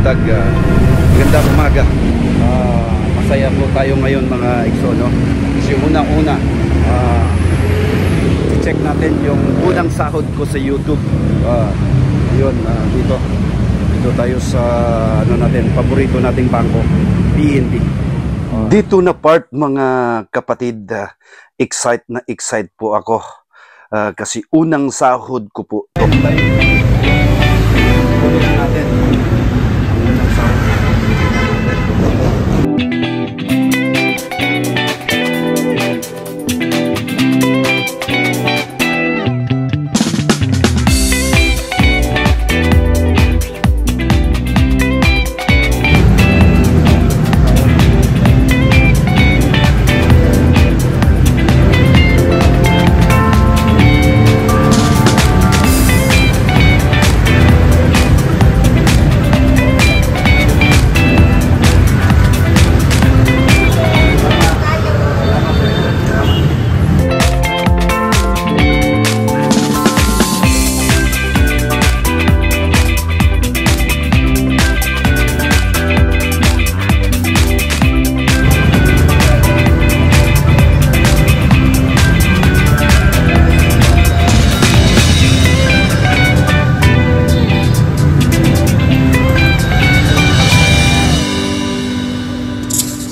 vlog. Magandang umaga. Masaya po tayo ngayon mga Ikso, no? Kasi unang-una, i-check natin yung unang sahod ko sa YouTube. Yun, dito tayo sa paborito nating bangko, PNB. Dito na part mga kapatid, excited po ako. Kasi unang sahod ko po. Ulit natin. Unang sahod.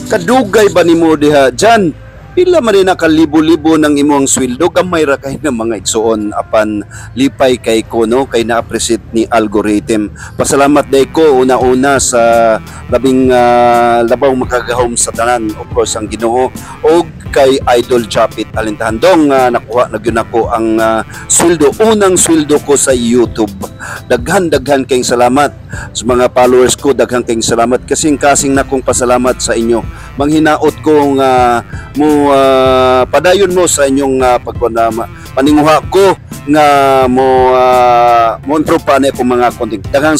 Kadugay ba ni mo diha dyan? Pila man rin nakalibo-libo ng imong sweldo, gamay ra kay ng mga igsuon apan lipay kay ko, no, kay na-appreciate ni algorithm. Pasalamat day ko una-una sa labing labaw makagahom sa tanan, of course ang Ginoo, o kay Idol Japit Alintandong. Nakuha na gyud ako ang sweldo, unang sweldo ko sa YouTube. Daghan kayong salamat sa mga followers ko, daghan kayong salamat kasing na kong pasalamat sa inyo. Manghinaot kong padayon mo sa inyong paninguha ko nga mo improve pa na akong mga content. Daghang